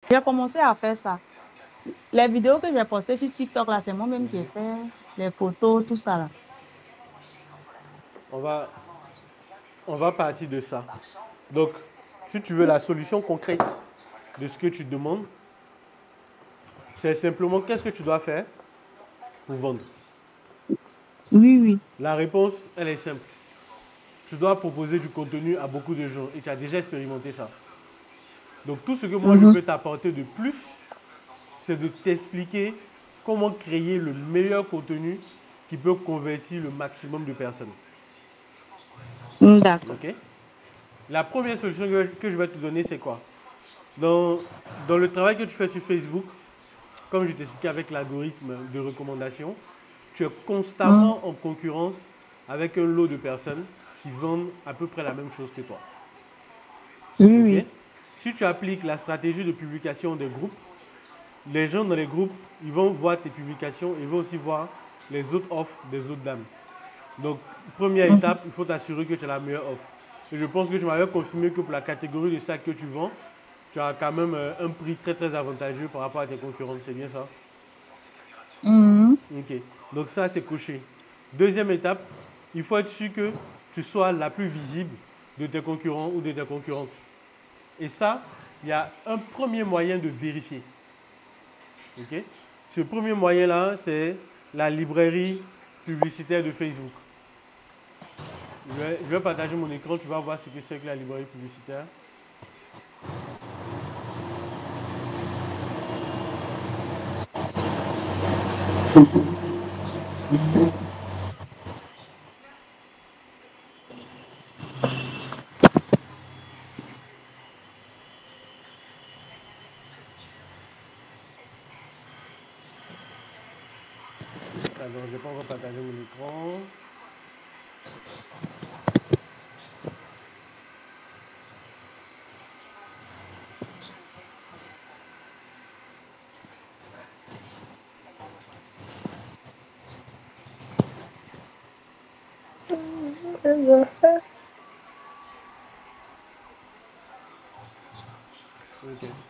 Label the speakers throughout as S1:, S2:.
S1: J'ai commencé à faire ça. Les vidéos que j'ai postées sur TikTok, là, c'est moi-même qui ai
S2: Mhm.
S1: fait les photos, tout ça, là.
S2: On va, on va partir de ça. Donc, si tu veux la solution concrète de ce que tu demandes, c'est simplement qu'est-ce que tu dois faire pour vendre.
S1: Oui, oui.
S2: La réponse, elle est simple. Tu dois proposer du contenu à beaucoup de gens et tu as déjà expérimenté ça. Donc tout ce que moi je
S1: Mhm.
S2: peux t'apporter de plus, c'est de t'expliquer comment créer le meilleur contenu qui peut convertir le maximum de personnes.
S1: D'accord.
S2: Ok. La première solution que je vais te donner, c'est quoi? dans, dans le travail que tu fais sur Facebook, comme je t'expliquais avec l'algorithme de recommandation, tu es
S1: Mhm.
S2: constamment en concurrence avec un lot de personnes qui vendent à peu près la même chose que toi.
S1: Oui,
S2: Ok.
S1: oui.
S2: Si tu appliques la stratégie de publication des groupes, les gens dans les groupes, ils vont voir tes publications, ils vont aussi voir les autres offres des autres dames. Donc, première
S1: Mhm.
S2: étape, il faut t'assurer que tu as la meilleure offre. Et je pense que tu m'avais confirmé que pour la catégorie de sacs que tu vends, tu as quand même un prix très très avantageux par rapport à tes concurrents. C'est bien ça?
S1: Mhm.
S2: Ok. Donc ça, c'est coché. Deuxième étape, il faut être sûr que tu sois la plus visible de tes concurrents ou de tes concurrentes. Et ça, il y a un premier moyen de vérifier. Ok. Ce premier moyen-là, c'est la librairie publicitaire de Facebook. Je vais partager mon écran, tu vas voir ce que c'est que la librairie publicitaire. Alors, je n'ai pas encore partagé mon écran. Ok.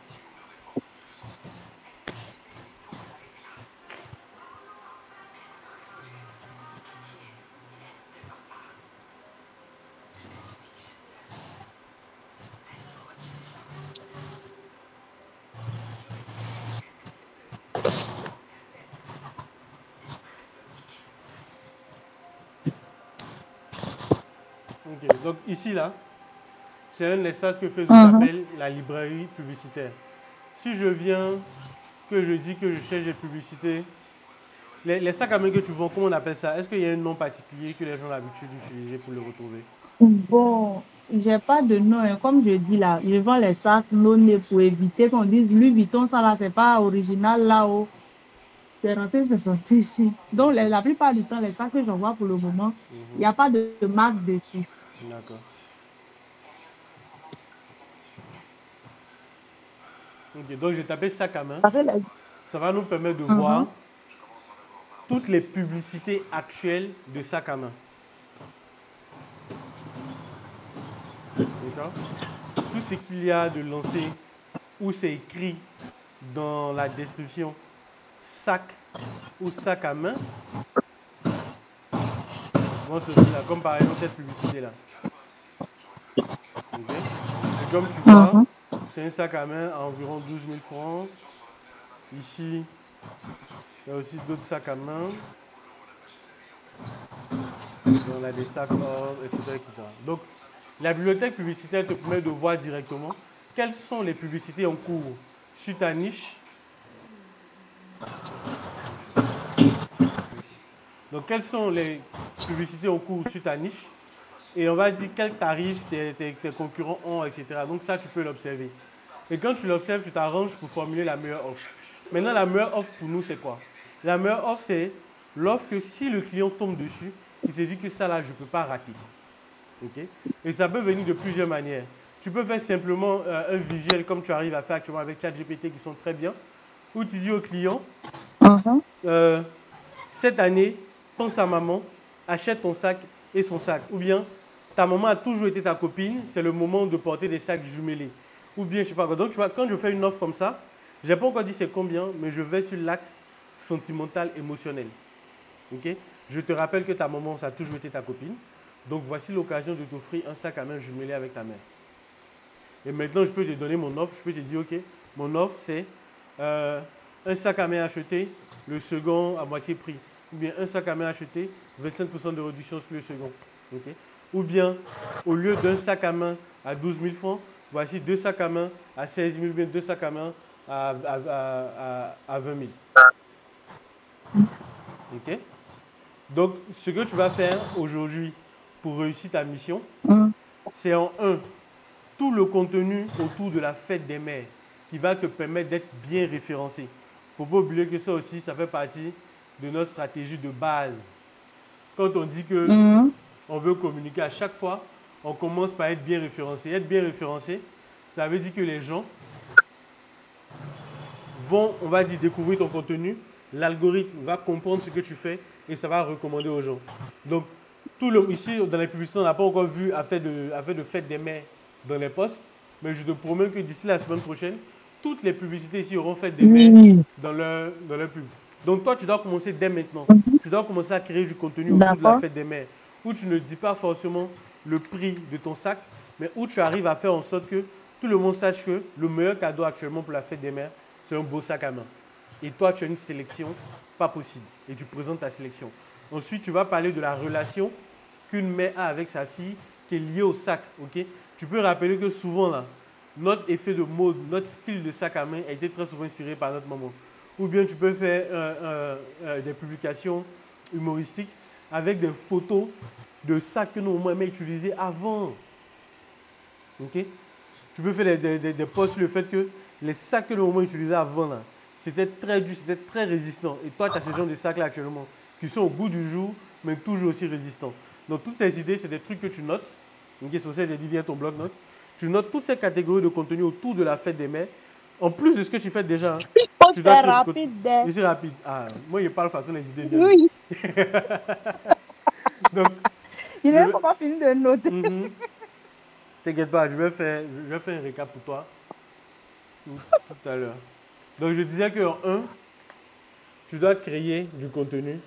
S2: Ok. Donc ici, là, c'est un espace que Facebook
S1: Mhm.
S2: appelle la librairie publicitaire. Si je viens, que je dis que je cherche des publicités, les sacs à main que tu vends, comment on appelle ça? Est-ce qu'il y a un nom particulier que les gens ont l'habitude d'utiliser pour le retrouver?
S1: Bon, j'ai pas de nom, hein. Comme je dis là, je vends les sacs non nés pour éviter qu'on dise Louis Vuitton, ça là, c'est pas original là-haut. C'est rentré, c'est sorti ici. Donc,
S2: Ok.
S1: la plupart du temps, les sacs que j'envoie pour le moment, il
S2: Mhm.
S1: n'y a pas de marque dessus.
S2: D'accord. Ok. Donc j'ai tapé sac à main.
S1: Parce que les-
S2: Ça va nous permettre de voir
S1: Mhm.
S2: toutes les publicités actuelles de sac à main. D'accord? Tout ce qu'il y a de lancé où c'est écrit dans la description sac ou sac à main vont sortir là, comme par exemple cette publicité-là. Ok. Et comme tu vois,
S1: Mhm.
S2: c'est un sac à main à environ 12 000 francs. Ici, il y a aussi d'autres sacs à main. Et on a des sacs hors, etc., etc. Donc, la bibliothèque publicitaire te permet de voir directement quelles sont les publicités en cours sur ta niche. Donc, quelles sont les publicités en cours sur ta niche et on va dire quels tarifs tes concurrents ont, etc. Donc ça, tu peux l'observer. Et quand tu l'observes, tu t'arranges pour formuler la meilleure offre. Maintenant, la meilleure offre pour nous, c'est quoi? La meilleure offre, c'est l'offre que si le client tombe dessus, il se dit que ça, là, je ne peux pas rater. Ok. Et ça peut venir de plusieurs manières. Tu peux faire simplement un visuel comme tu arrives à faire actuellement avec ChatGPT qui sont très bien, où tu dis au client,
S1: Mhm.
S2: euh, cette année, pense à maman, achète ton sac et son sac. Ou bien, ta maman a toujours été ta copine, c'est le moment de porter des sacs jumelés. ou bien je sais pas quoi. Donc, tu vois, quand je fais une offre comme ça, je n'ai pas encore dit c'est combien, mais je vais sur l'axe sentimental, émotionnel. Ok? Je te rappelle que ta maman, ça a toujours été ta copine. Donc, voici l'occasion de t'offrir un sac à main jumelé avec ta mère. Et maintenant, je peux te donner mon offre. Je peux te dire, ok, mon offre, c'est un sac à main acheté, le second à moitié prix. Ou bien un sac à main acheté, 25% de réduction sur le second. Okay? Ou bien, au lieu d'un sac à main à 12 000 francs, voici deux sacs à main à 16 000, ou bien deux sacs à main à 20 000. Ok? Donc, ce que tu vas faire aujourd'hui pour réussir ta mission, c'est en un, tout le contenu autour de la fête des mères qui va te permettre d'être bien référencé. Il ne faut pas oublier que ça aussi, ça fait partie de notre stratégie de base. Quand on dit qu'on veut communiquer à chaque fois, on commence par être bien référencé. Être bien référencé, ça veut dire que les gens vont, on va dire, découvrir ton contenu, l'algorithme va comprendre ce que tu fais et ça va recommander aux gens. Donc, ici, dans les publicités, on n'a pas encore vu affaire de fête des mères dans les posts, mais je te promets que d'ici la semaine prochaine, toutes les publicités ici auront fait des mères dans leur pub. Donc, toi, tu dois commencer dès maintenant. Tu dois commencer à créer du contenu autour de la fête des mères, où tu ne dis pas forcément le prix de ton sac, mais où tu arrives à faire en sorte que tout le monde sache que le meilleur cadeau actuellement pour la fête des mères, c'est un beau sac à main. Et toi, tu as une sélection pas possible. Et tu présentes ta sélection. Ensuite, tu vas parler de la relation qu'une mère a avec sa fille qui est liée au sac. Okay? Tu peux rappeler que souvent, là, notre effet de mode, notre style de sac à main a été très souvent inspiré par notre maman. Ou bien tu peux faire des publications humoristiques avec des photos de sacs que nos mamans aimaient utiliser avant. Okay? Tu peux faire des posts sur le fait que les sacs que nos mamans utilisaient avant, là, c'était très dur, c'était très résistant. Et toi, tu as ce genre de sacs-là actuellement, qui sont au goût du jour, mais toujours aussi résistants. Donc, toutes ces idées, c'est des trucs que tu notes. Ok, c'est pour ça que j'ai dit, viens ton bloc-notes. Tu notes toutes ces catégories de contenu autour de la fête des mères. En plus de ce que tu fais déjà, tu dois créer rapide. C'est rapide. Ah, moi, je parle façon les idées viennent. Oui. Donc,
S1: il n'est pas fini de noter.
S2: T'inquiète pas, je vais faire un récap pour toi tout à l'heure. Donc, je disais qu'en 1, tu dois créer du contenu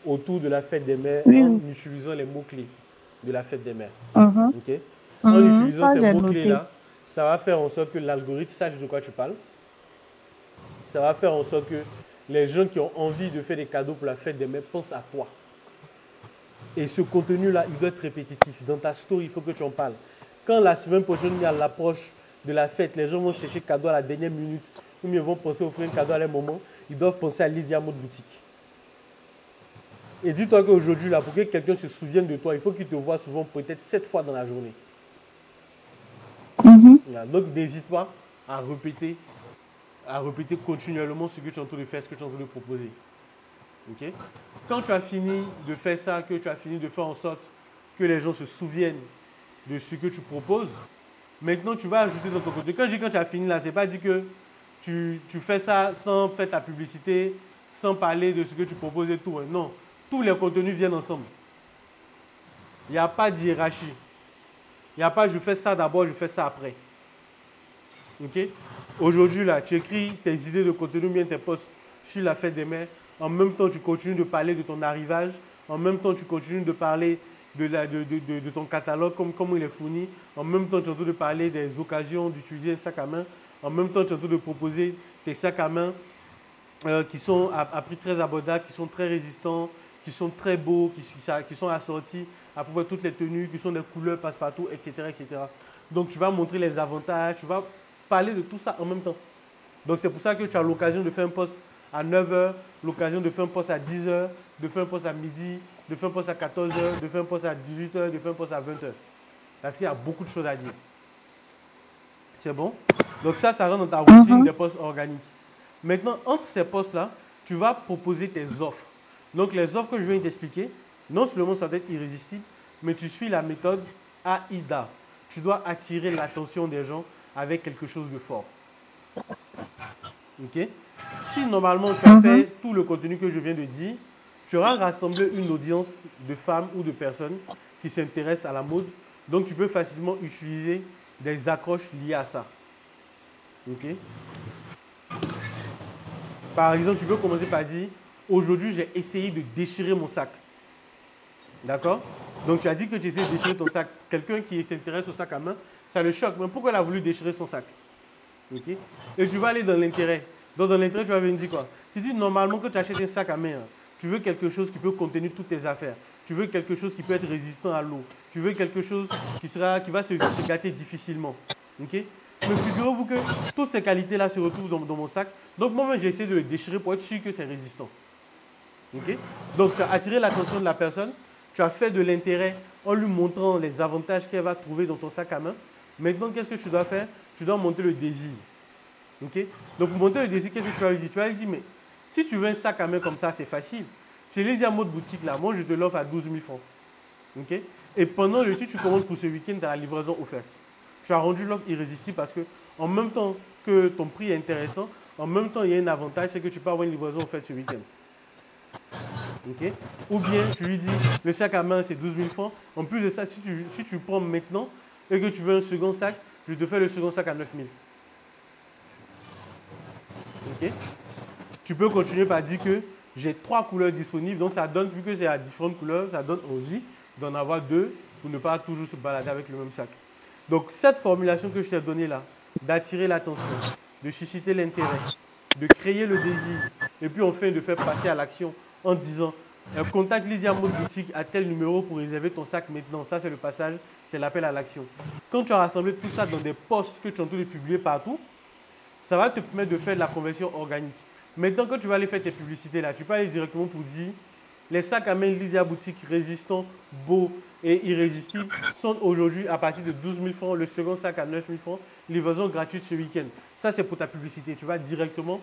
S2: autour de la fête des mères en utilisant les mots-clés de la fête des mères. Okay? En utilisant ces mots-clés-là, ça va faire en sorte que l'algorithme sache de quoi tu parles. Ça va faire en sorte que les gens qui ont envie de faire des cadeaux pour la fête des mères pensent à toi. Et ce contenu-là, il doit être répétitif. Dans ta story, il faut que tu en parles. Quand la semaine prochaine, il y a l'approche de la fête, les gens vont chercher cadeau à la dernière minute, ou bien vont penser offrir un cadeau à leur moment, ils doivent penser à Lydia Mode Boutique. Et dis-toi qu'aujourd'hui, là, pour que quelqu'un se souvienne de toi, il faut qu'il te voit souvent peut-être 7 fois dans la journée. Donc, n'hésite pas à répéter continuellement ce que tu es en train de faire, ce que tu es en train de proposer. Okay? Quand tu as fini de faire ça, que tu as fini de faire en sorte que les gens se souviennent de ce que tu proposes, maintenant tu vas ajouter dans ton contenu. Quand je dis quand tu as fini là, c'est pas dit que tu fais ça sans faire ta publicité, sans parler de ce que tu proposes et tout. Non, tous les contenus viennent ensemble. Il n'y a pas d'hiérarchie. Il n'y a pas je fais ça d'abord, je fais ça après. Ok? Aujourd'hui, là, tu écris tes idées de contenu, bien tes posts sur la fête des mères. En même temps, tu continues de parler de ton arrivage. En même temps, tu continues de parler de ton catalogue, comment il est fourni. En même temps, tu es en train de parler des occasions d'utiliser un sac à main. En même temps, tu es en train de proposer tes sacs à main qui sont à prix très abordable, qui sont très résistants, qui sont très beaux, qui sont assortis à peu près toutes les tenues, qui sont des couleurs passe-partout, etc., etc. Donc, tu vas montrer les avantages, tu vas parler de tout ça en même temps. Donc, c'est pour ça que tu as l'occasion de faire un post à 9h, l'occasion de faire un post à 10h, de faire un post à midi, de faire un post à 14h, de faire un post à 18h, de faire un post à 20h. Parce qu'il y a beaucoup de choses à dire. C'est bon? Donc, ça rentre dans ta routine des posts organiques. Maintenant, entre ces posts-là, tu vas proposer tes offres. Donc, les offres que je viens t'expliquer, non seulement ça doit être irrésistible, mais tu suis la méthode AIDA. Tu dois attirer l'attention des gens avec quelque chose de fort. Ok? Si normalement tu as fait tout le contenu que je viens de dire, tu auras rassemblé une audience de femmes ou de personnes qui s'intéressent à la mode. Donc, tu peux facilement utiliser des accroches liées à ça. Ok. Par exemple, tu peux commencer par dire, aujourd'hui, j'ai essayé de déchirer mon sac. D'accord? Donc, tu as dit que tu essaies de déchirer ton sac. Quelqu'un qui s'intéresse au sac à main, ça le choque. Mais pourquoi il a voulu déchirer son sac? Ok? Et tu vas aller dans l'intérêt. Donc, dans l'intérêt, tu vas venir dire quoi? Tu dis, normalement, quand tu achètes un sac à main, hein, tu veux quelque chose qui peut contenir toutes tes affaires. Tu veux quelque chose qui peut être résistant à l'eau. Tu veux quelque chose qui va se gâter difficilement. Ok? Mais figurez-vous que toutes ces qualités-là se retrouvent dans mon sac. Donc, moi-même, j'ai essayé de le déchirer pour être sûr que c'est résistant. Ok? Donc, tu as attiré l'attention de la personne. Tu as fait de l'intérêt en lui montrant les avantages qu'elle va trouver dans ton sac à main. Maintenant, qu'est-ce que tu dois faire? Tu dois monter le désir. Okay? Donc, pour monter le désir, qu'est-ce que tu vas lui dire? Tu vas lui dire, mais si tu veux un sac à main comme ça, c'est facile. Je l'ai dit à mode boutique là, moi je te l'offre à 12 000 francs. Okay? Et pendant le si tu commandes pour ce week-end, tu as la livraison offerte. Tu as rendu l'offre irrésistible parce que, en même temps que ton prix est intéressant, en même temps, il y a un avantage, c'est que tu peux avoir une livraison offerte ce week-end. Okay? Ou bien, tu lui dis, le sac à main, c'est 12 000 francs. En plus de ça, si tu prends maintenant et que tu veux un second sac, je te fais le second sac à 9 000. Okay? Tu peux continuer par dire que j'ai 3 couleurs disponibles, donc ça donne, vu que c'est à différentes couleurs, ça donne envie d'en avoir 2 pour ne pas toujours se balader avec le même sac. Donc cette formulation que je t'ai donnée là, d'attirer l'attention, de susciter l'intérêt, de créer le désir, et puis enfin de faire passer à l'action en disant contacte Lydia Mode Boutique à tel numéro pour réserver ton sac maintenant. Ça c'est le passage, c'est l'appel à l'action. Quand tu as rassemblé tout ça dans des posts que tu es en train de publier partout, ça va te permettre de faire de la conversion organique. Maintenant, quand tu vas aller faire tes publicités là, tu peux aller directement pour dire les sacs à main Lydia Boutique résistants, beaux et irrésistibles sont aujourd'hui à partir de 12 000 francs, le second sac à 9 000 francs, livraison gratuite ce week-end. Ça, c'est pour ta publicité. Tu vas directement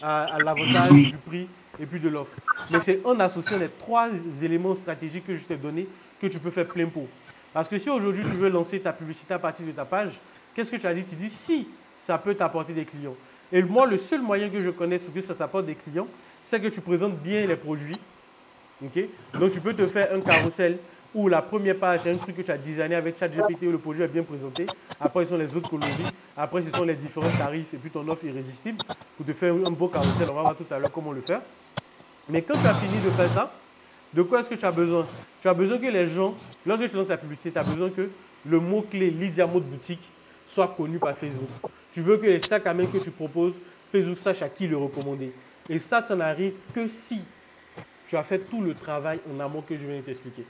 S2: à l'avantage du prix et puis de l'offre. Mais c'est en associant les 3 éléments stratégiques que je t'ai donnés que tu peux faire plein pot. Parce que si aujourd'hui tu veux lancer ta publicité à partir de ta page, qu'est-ce que tu as dit? Tu dis si ça peut t'apporter des clients. Et moi, le seul moyen que je connaisse pour que ça t'apporte des clients, c'est que tu présentes bien les produits. Okay? Donc, tu peux te faire un carrousel où la première page, c'est un truc que tu as designé avec ChatGPT où le produit est bien présenté. Après, ce sont les autres coloris. Après, ce sont les différents tarifs et puis ton offre irrésistible pour te faire un beau carrousel. On va voir tout à l'heure comment le faire. Mais quand tu as fini de faire ça, de quoi est-ce que tu as besoin? Tu as besoin que les gens, lorsque tu lances la publicité, tu as besoin que le mot-clé Lydia Mode Boutique soit connu par Facebook. Tu veux que les sacs à main que tu proposes, Facebook sache à qui le recommander. Et ça n'arrive que si tu as fait tout le travail en amont que je viens de t'expliquer.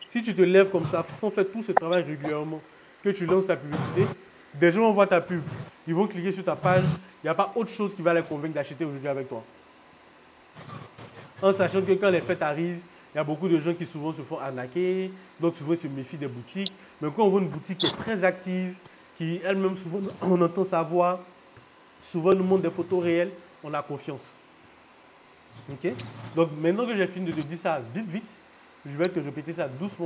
S2: Si tu te lèves comme ça, sans faire tout ce travail régulièrement, que tu lances ta publicité, des gens vont voir ta pub. Ils vont cliquer sur ta page. Il n'y a pas autre chose qui va les convaincre d'acheter aujourd'hui avec toi. En sachant que quand les fêtes arrivent, il y a beaucoup de gens qui souvent se font arnaquer, donc souvent se méfient des boutiques. Mais quand on voit une boutique qui est très active, qui elle-même, souvent, on entend sa voix, souvent nous montre des photos réelles, on a confiance. Ok? Donc maintenant que j'ai fini de te dire ça vite, je vais te répéter ça doucement.